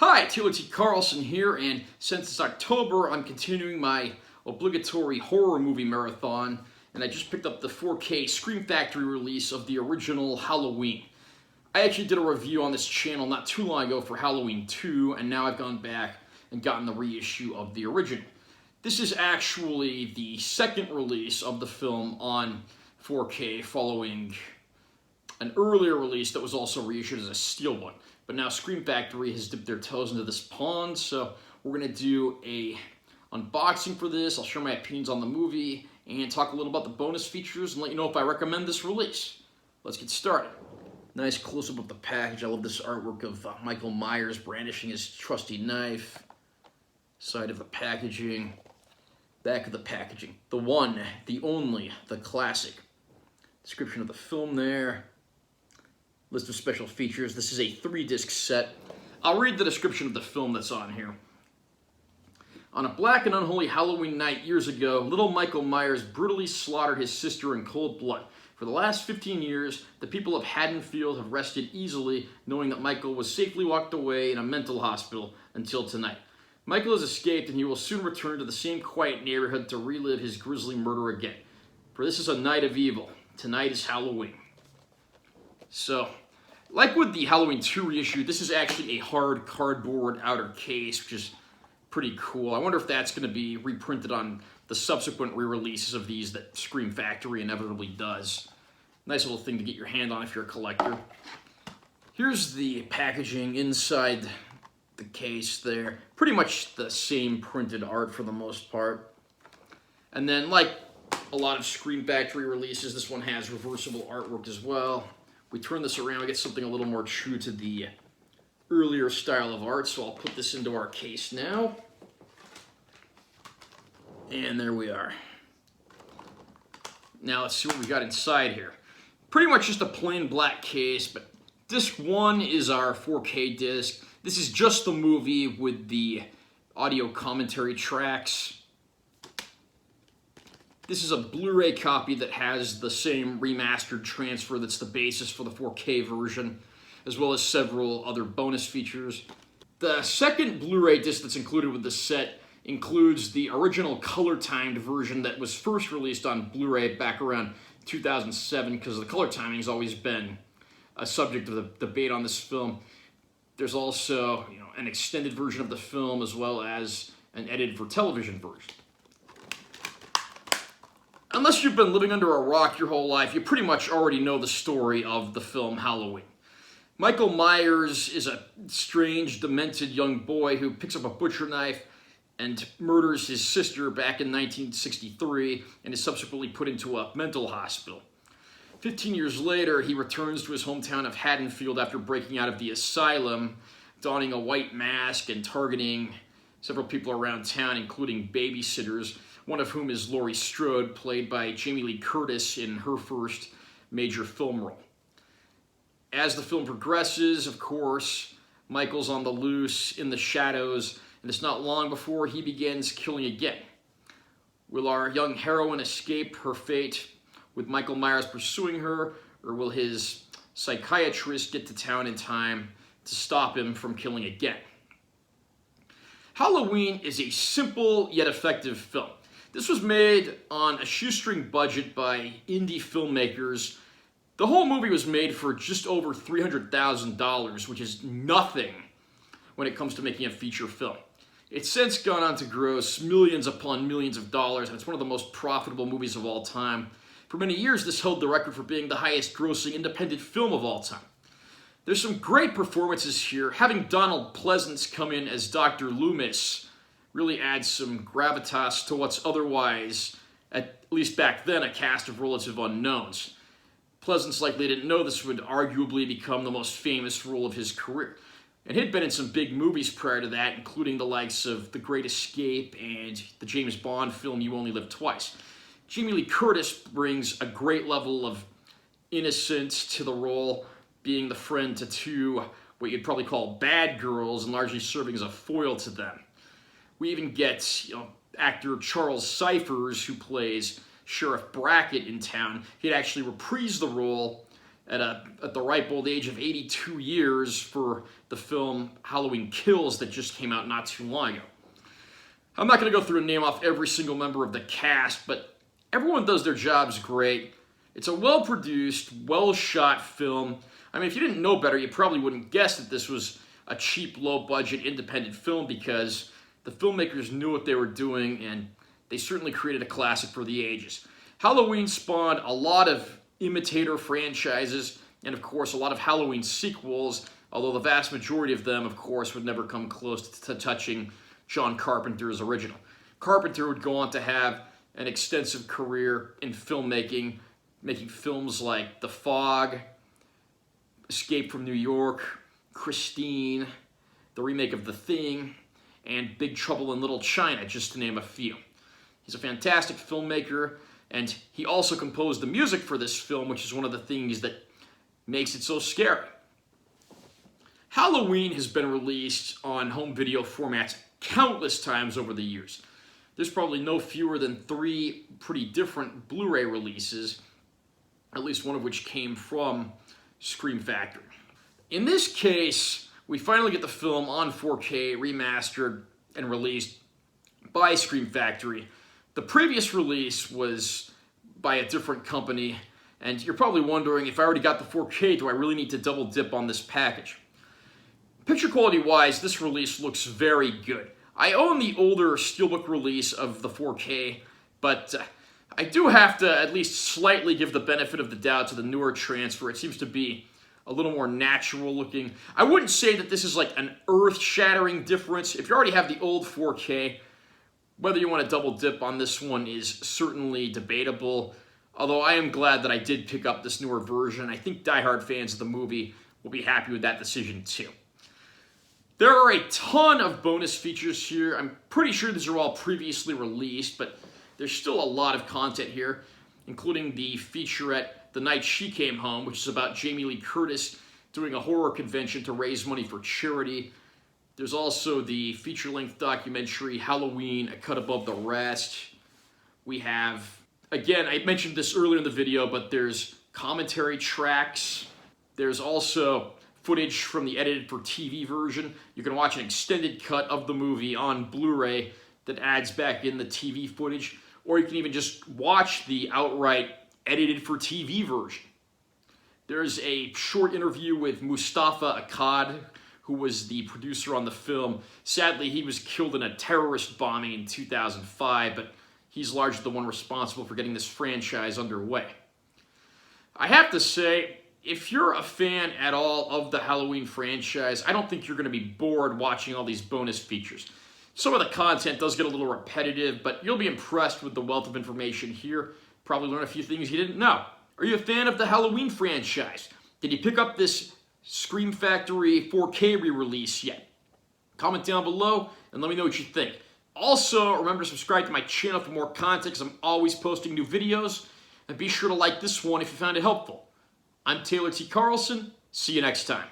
Hi, Taylor T. Carlson here, and since it's October, I'm continuing my obligatory horror movie marathon, and I just picked up the 4K Scream Factory release of the original Halloween. I actually did a review on this channel not too long ago for Halloween 2, and now I've gone back and gotten the reissue of the original. This is actually the second release of the film on 4K following an earlier release that was also reissued as a steelbook. But now Scream Factory has dipped their toes into this pond, so we're going to do a unboxing for this. I'll share my opinions on the movie and talk a little about the bonus features and let you know if I recommend this release. Let's get started. Nice close-up of the package. I love this artwork of Michael Myers brandishing his trusty knife. Side of the packaging. Back of the packaging. The one, the only, the classic. Description of the film there. List of special features. This is a 3-disc set. I'll read the description of the film that's on here. On a black and unholy Halloween night years ago, little Michael Myers brutally slaughtered his sister in cold blood. For the last 15 years, the people of Haddonfield have rested easily, knowing that Michael was safely locked away in a mental hospital until tonight. Michael has escaped, and he will soon return to the same quiet neighborhood to relive his grisly murder again. For this is a night of evil. Tonight is Halloween. So, like with the Halloween 2 reissue, this is actually a hard cardboard outer case, which is pretty cool. I wonder if that's going to be reprinted on the subsequent re-releases of these that Scream Factory inevitably does. Nice little thing to get your hand on if you're a collector. Here's the packaging inside the case there. Pretty much the same printed art for the most part. And then, like a lot of Scream Factory releases, this one has reversible artwork as well. We turn this around, we get something a little more true to the earlier style of art, so I'll put this into our case now. And there we are. Now let's see what we got inside here. Pretty much just a plain black case, but disc 1 is our 4K disc. This is just the movie with the audio commentary tracks. This is a Blu-ray copy that has the same remastered transfer that's the basis for the 4K version, as well as several other bonus features. The second Blu-ray disc that's included with the set includes the original color-timed version that was first released on Blu-ray back around 2007, because the color timing has always been a subject of the debate on this film. There's also, an extended version of the film as well as an edited for television version. Unless you've been living under a rock your whole life, you pretty much already know the story of the film Halloween. Michael Myers is a strange, demented young boy who picks up a butcher knife and murders his sister back in 1963 and is subsequently put into a mental hospital. 15 years later, he returns to his hometown of Haddonfield after breaking out of the asylum, donning a white mask and targeting several people around town, including babysitters, one of whom is Laurie Strode, played by Jamie Lee Curtis in her first major film role. As the film progresses, of course, Michael's on the loose, in the shadows, and it's not long before he begins killing again. Will our young heroine escape her fate with Michael Myers pursuing her, or will his psychiatrist get to town in time to stop him from killing again? Halloween is a simple yet effective film. This was made on a shoestring budget by indie filmmakers. The whole movie was made for just over $300,000, which is nothing when it comes to making a feature film. It's since gone on to gross millions upon millions of dollars, and it's one of the most profitable movies of all time. For many years, this held the record for being the highest grossing independent film of all time. There's some great performances here. Having Donald Pleasance come in as Dr. Loomis really adds some gravitas to what's otherwise, at least back then, a cast of relative unknowns. Pleasance likely didn't know this would arguably become the most famous role of his career. And he'd been in some big movies prior to that, including the likes of The Great Escape and the James Bond film You Only Live Twice. Jamie Lee Curtis brings a great level of innocence to the role, being the friend to two, what you'd probably call bad girls, and largely serving as a foil to them. We even get, actor Charles Cyphers, who plays Sheriff Brackett in town. He'd actually reprise the role at the ripe old age of 82 years for the film Halloween Kills that just came out not too long ago. I'm not going to go through and name off every single member of the cast, but everyone does their jobs great. It's a well-produced, well-shot film. I mean, if you didn't know better, you probably wouldn't guess that this was a cheap, low-budget, independent film because the filmmakers knew what they were doing, and they certainly created a classic for the ages. Halloween spawned a lot of imitator franchises, and of course, a lot of Halloween sequels, although the vast majority of them, of course, would never come close to touching John Carpenter's original. Carpenter would go on to have an extensive career in filmmaking, making films like The Fog, Escape from New York, Christine, the remake of The Thing, and Big Trouble in Little China, just to name a few. He's a fantastic filmmaker, and he also composed the music for this film, which is one of the things that makes it so scary. Halloween has been released on home video formats countless times over the years. There's probably no fewer than 3 pretty different Blu-ray releases, at least one of which came from Scream Factory. In this case, we finally get the film on 4K, remastered, and released by Scream Factory. The previous release was by a different company, and you're probably wondering, if I already got the 4K, do I really need to double dip on this package? Picture quality wise, this release looks very good. I own the older Steelbook release of the 4K, but I do have to at least slightly give the benefit of the doubt to the newer transfer. It seems to be a little more natural looking. I wouldn't say that this is like an earth-shattering difference. If you already have the old 4K, whether you want to double dip on this one is certainly debatable, although I am glad that I did pick up this newer version. I think diehard fans of the movie will be happy with that decision too. There are a ton of bonus features here. I'm pretty sure these are all previously released, but there's still a lot of content here, including the featurette The Night She Came Home, which is about Jamie Lee Curtis doing a horror convention to raise money for charity. There's also the feature-length documentary Halloween, A Cut Above the Rest. We have, again, I mentioned this earlier in the video, but there's commentary tracks. There's also footage from the edited for TV version. You can watch an extended cut of the movie on Blu-ray that adds back in the TV footage, or you can even just watch the outright edited for TV version. There's a short interview with Mustafa Akkad, who was the producer on the film. Sadly, he was killed in a terrorist bombing in 2005, but he's largely the one responsible for getting this franchise underway. I have to say, if you're a fan at all of the Halloween franchise, I don't think you're going to be bored watching all these bonus features. Some of the content does get a little repetitive, but you'll be impressed with the wealth of information here. Probably learn a few things you didn't know. Are you a fan of the Halloween franchise? Did you pick up this Scream Factory 4K re-release yet? Comment down below and let me know what you think. Also, remember to subscribe to my channel for more content because I'm always posting new videos. And be sure to like this one if you found it helpful. I'm Taylor T. Carlson. See you next time.